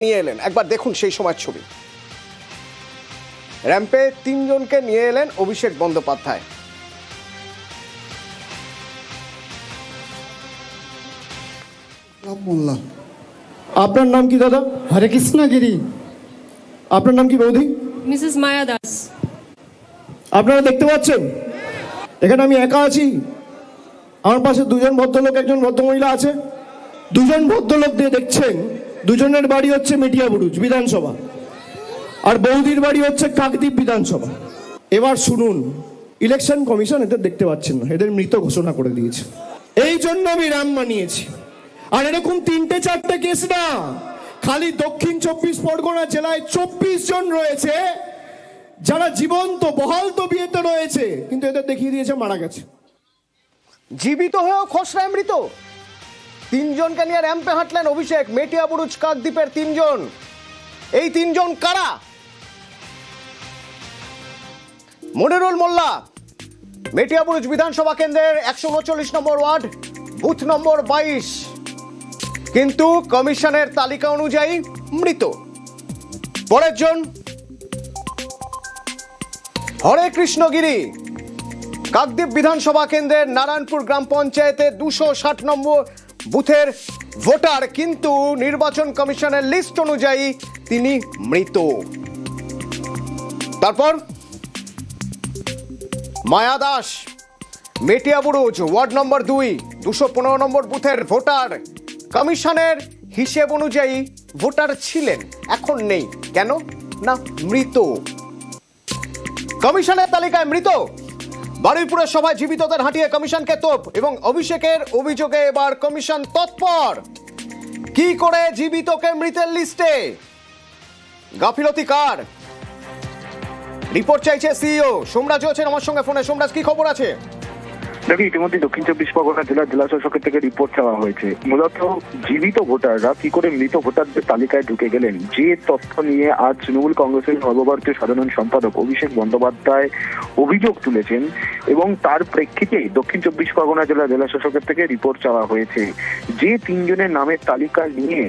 নিয়ে এলেন, একবার দেখুন সেই সময়ের ছবি। র্যাম্পে তিনজনকে নিয়ে এলেন অভিষেক বন্দ্যোপাধ্যায়। আপনার নাম কি দাদা? হরে কৃষ্ণ গিরি। আপনার নাম কি বৌদি? মিসেস মায়া দাস। আপনারা দেখতে পাচ্ছেন এখানে আমি একা আছি, আমার পাশে দুজন ভদ্রলোক একজন ভদ্রমহিলা আছে। দুজন ভদ্রলোক দিয়ে দেখছেন, দুজনের বাড়ি হচ্ছে মেটিয়াবুরুজ বিধানসভা, আর বৌদির বাড়ি হচ্ছে কাকদ্বীপ বিধানসভা। এবার শুনুন, ইলেকশন কমিশন এদের দেখতে পাচ্ছেন না, এদের মৃত ঘোষণা করে দিয়েছে। এই জন্য আমি র্যাম্প বানিয়েছি। আর এরকম 3-4টে কেস না, খালি দক্ষিণ 24 পরগনা জেলায় 24 জন রয়েছে যারা জীবন্ত বহাল তবিয়তে রয়েছে, কিন্তু এদের দেখিয়ে দিয়েছে মারা গেছে। জীবিত হয়েও খসড়ায় মৃত। তিনজনকে নিয়ে র্যাম্পে হাঁটলেন অভিষেক। মেটিয়াবুরুজ কাকদ্বীপের তিনজন। এই তিনজন কারা? মনিরুল মোল্লা, মেটিয়াবুরুজ বিধানসভা কেন্দ্রের 139 নম্বর ওয়ার্ড, বুথ নম্বর 22, কিন্তু কমিশনের তালিকা অনুযায়ী মৃত। পরের জন হরে কৃষ্ণ গিরি, কাকদ্বীপ বিধানসভা কেন্দ্রের নারায়ণপুর গ্রাম পঞ্চায়েতে 260 নম্বর বুথের ভোটার, কিন্তু নির্বাচন কমিশনের লিস্ট অনুযায়ী তিনি মৃত। তারপর মায়া দাস, মেটিয়াবুরুজ ওয়ার্ড নম্বর 2, 215 নম্বর বুথের ভোটার, কমিশনের হিসেব অনুযায়ী ভোটার ছিলেন, এখন নেই। কেন না মৃত। কমিশনের তালিকায় মৃত। বারুইপুরের সভায় জীবিতদের হাঁটিয়ে কমিশনকে তোপ, এবং অভিষেকের অভিযোগে এবার কমিশন তৎপর। কি করে জীবিতকে মৃতের লিস্টে? গাফিলতি কার? রিপোর্ট চাইছে সিইও সোমরাজ আছেন আমার সঙ্গে ফোনে। সোমরাজ, কি খবর আছে? দেখি, ইতিমধ্যে দক্ষিণ 24 পরগনা জেলা শাসকের থেকে রিপোর্ট চাওয়া হয়েছে। মূলত জীবিত ভোটাররা কি করে মৃত ভোটারদের তালিকায় ঢুকে গেলেন, যে তথ্য নিয়ে আজ তৃণমূল কংগ্রেসের সর্বভারতীয় সাধারণ সম্পাদক অভিষেক বন্দ্যোপাধ্যায় অভিযোগ তুলেছেন, এবং তার প্রেক্ষিতে দক্ষিণ 24 পরগনা জেলা শাসকের থেকে রিপোর্ট চাওয়া হয়েছে। যে তিনজনের নামের তালিকা নিয়ে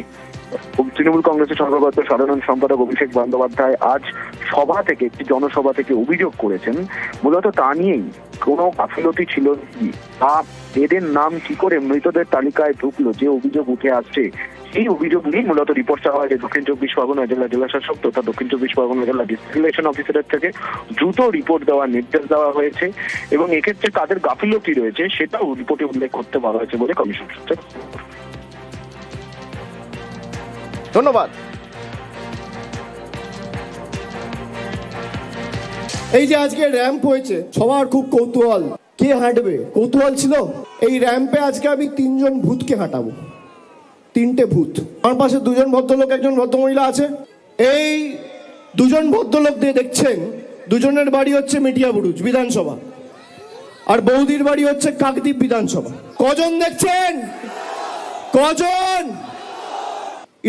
তৃণমূল কংগ্রেসের সর্বভারতীয় সাধারণ সম্পাদক অভিষেক বন্দ্যোপাধ্যায় আজ সভা থেকে, একটি জনসভা থেকে অভিযোগ করেছেন, মূলত তা নিয়েই কোনো গাফিলতি ছিল কি, বা এদের নাম কি করে মৃতদের তালিকায় ঢুকলো, যে অভিযোগ উঠে আসছে, এই অভিযোগ নিয়ে মূলত রিপোর্ট চাওয়া হয়েছে দক্ষিণ 24 পরগনা জেলা শাসক তথা দক্ষিণ 24 পরগনা জেলা ডিস্ট্রিক্ট ইলেকশন অফিসারের থেকে দ্রুত রিপোর্ট দেওয়ার নির্দেশ দেওয়া হয়েছে, এবং এক্ষেত্রে কাদের গাফিলতি রয়েছে সেটাও রিপোর্টে উল্লেখ করতে বলা হয়েছে বলে কমিশন সূত্রে। ধন্যবাদ। এই যে আজকে র্যাম্প হয়েছে, সবার খুব কৌতূহল, কে হাঁটবে কৌতূহল ছিল। এই র্যাম্পে আজকে আমি 3জন ভূতকে হাঁটাবো, 3টে ভূত। আমার পাশে দুজন ভদ্রলোক একজন ভদ্রমহিলা আছে। এই দুজন ভদ্রলোক দিয়ে দেখছেন, দুজনের বাড়ি হচ্ছে মেটিয়াবুরুজ বিধানসভা, আর বৌদির বাড়ি হচ্ছে কাকদ্বীপ বিধানসভা। কজন দেখছেন? কজন?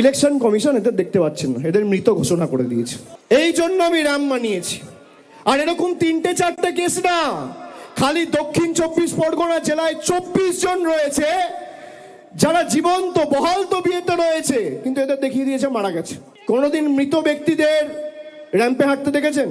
ইলেকশন কমিশন এদের দেখতে পাচ্ছেন না, এদের মৃত ঘোষণা করে দিয়েছে। এই জন্য আমি র্যাম্প বানিয়েছি। আর এরকম 3-4টে কেস না, খালি দক্ষিণ 24 পরগনা জেলায় 24 জন রয়েছে যারা জীবন্ত বহাল তবিয়তে রয়েছে, কিন্তু এদের দেখিয়ে দিয়েছে মারা গেছে। কোনোদিন মৃত ব্যক্তিদের র্যাম্পে হাঁটতে দেখেছেন?